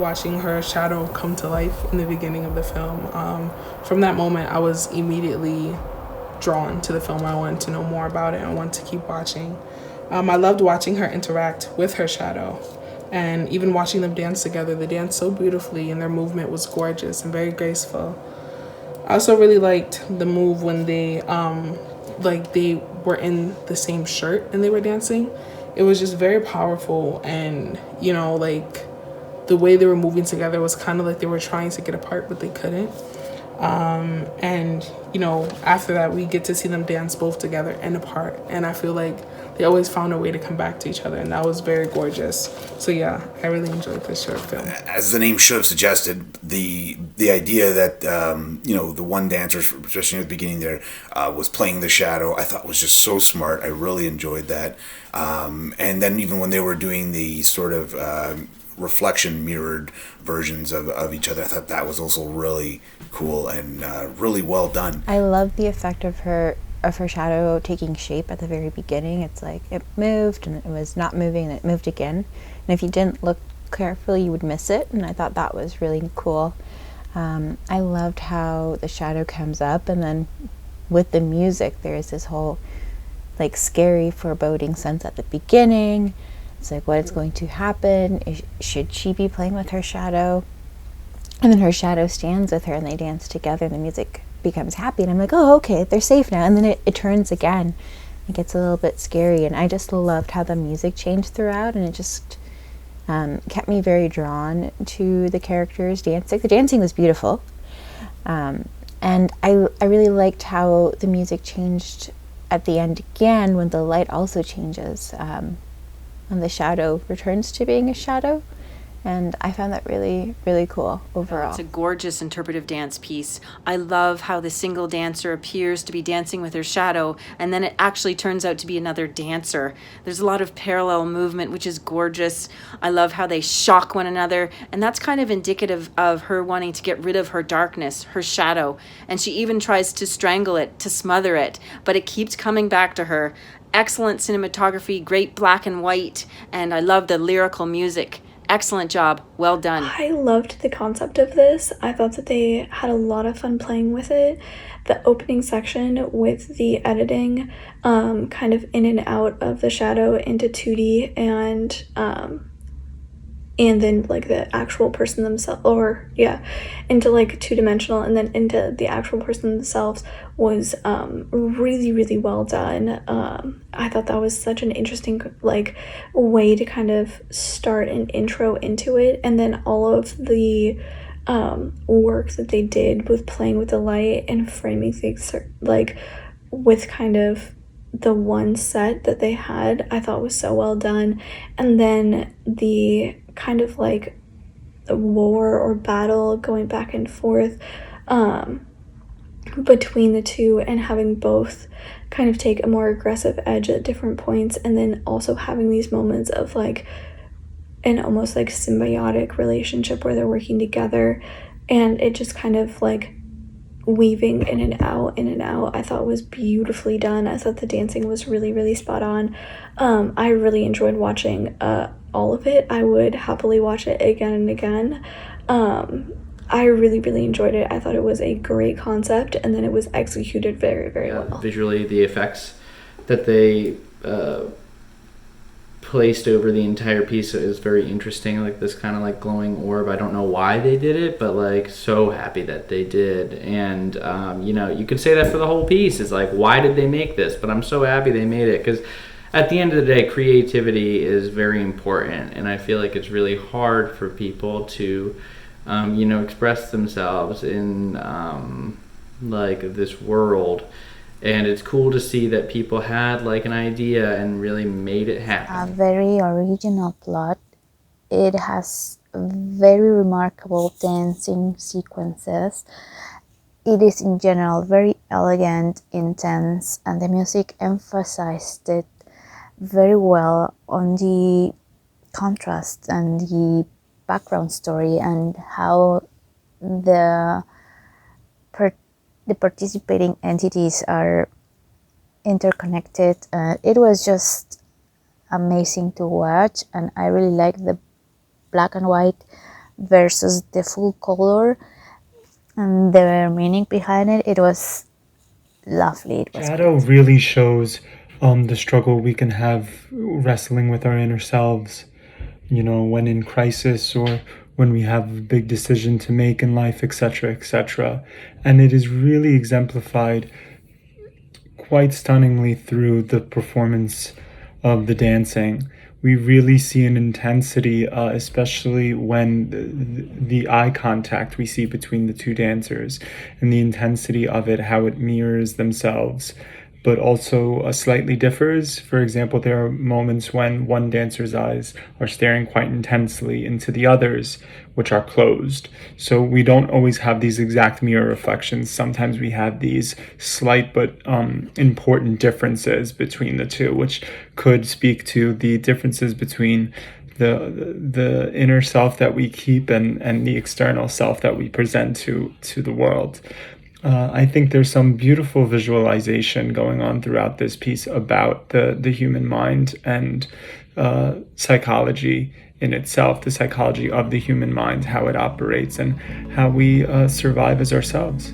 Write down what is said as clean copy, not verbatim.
watching her shadow come to life in the beginning of the film. From that moment, I was immediately drawn to the film. I wanted to know more about it. I wanted to keep watching. I loved watching her interact with her shadow, and even watching them dance together. They danced so beautifully, and their movement was gorgeous and very graceful. I also really liked the move when they they were in the same shirt and they were dancing. It was just very powerful, and the way they were moving together was kind of like they were trying to get apart, but they couldn't. And after that, we get to see them dance both together and apart, and I feel like they always found a way to come back to each other, and that was very gorgeous. So yeah, I really enjoyed this short film. As the name should have suggested, the idea that the one dancer, especially at the beginning there, was playing the shadow, I thought was just so smart. I really enjoyed that. And then even when they were doing the sort of reflection mirrored versions of each other, I thought that was also really cool and really well done. I love the effect of her shadow taking shape at the very beginning. It's like it moved and it was not moving and it moved again, and if you didn't look carefully you would miss it, and I thought that was really cool. I loved how the shadow comes up, and then with the music there's this whole like scary foreboding sense at the beginning. It's like, what is going to happen? Should she be playing with her shadow? And then her shadow stands with her and they dance together and the music becomes happy. And I'm like, oh, okay, they're safe now. And then it turns again. It gets a little bit scary. And I just loved how the music changed throughout. And it just kept me very drawn to the characters dancing. The dancing was beautiful. And I really liked how the music changed at the end again when the light also changes. And the shadow returns to being a shadow, and I found that really, really cool overall. It's a gorgeous interpretive dance piece. I love how the single dancer appears to be dancing with her shadow, and then it actually turns out to be another dancer. There's a lot of parallel movement, which is gorgeous. I love how they shock one another, and that's kind of indicative of her wanting to get rid of her darkness, her shadow, and she even tries to strangle it, to smother it, but it keeps coming back to her. Excellent cinematography, great black and white, and I love the lyrical music. Excellent job. Well done. I loved the concept of this. I thought that they had a lot of fun playing with it. The opening section with the editing kind of in and out of the shadow into 2D and then like the actual person themselves, into like two-dimensional and then into the actual person themselves was really, really well done. I thought that was such an interesting like way to kind of start an intro into it, and then all of the work that they did with playing with the light and framing things like with kind of the one set that they had, I thought was so well done. And then the kind of like the war or battle going back and forth between the two, and having both kind of take a more aggressive edge at different points, and then also having these moments of like an almost like symbiotic relationship where they're working together, and it just kind of like weaving in and out, I thought was beautifully done. I thought the dancing was really, really spot on. I really enjoyed watching all of it. I would happily watch it again and again. I really, really enjoyed it. I thought it was a great concept, and then it was executed very, very well. Visually, the effects that they placed over the entire piece is very interesting, like this kind of like glowing orb. I don't know why they did it, but like so happy that they did. And you could say that for the whole piece. It's like, why did they make this? But I'm so happy they made it, because at the end of the day, creativity is very important, and I feel like it's really hard for people to express themselves in like this world. And it's cool to see that people had like an idea and really made it happen. A very original plot. It has very remarkable dancing sequences. It is in general very elegant, intense, and the music emphasized it very well on the contrast and the background story, and how the participating entities are interconnected. It was just amazing to watch, and I really like the black and white versus the full color and the meaning behind it. It was lovely. It was Shadow really shows the struggle we can have wrestling with our inner selves, when in crisis or when we have a big decision to make in life, etc., etc. And it is really exemplified quite stunningly through the performance of the dancing. We really see an intensity, especially when the eye contact we see between the two dancers and the intensity of it, how it mirrors themselves, but also slightly differs. For example, there are moments when one dancer's eyes are staring quite intensely into the others, which are closed. So we don't always have these exact mirror reflections. Sometimes we have these slight but important differences between the two, which could speak to the differences between the inner self that we keep and the external self that we present to the world. I think there's some beautiful visualization going on throughout this piece about the human mind and psychology in itself, the psychology of the human mind, how it operates, and how we survive as ourselves.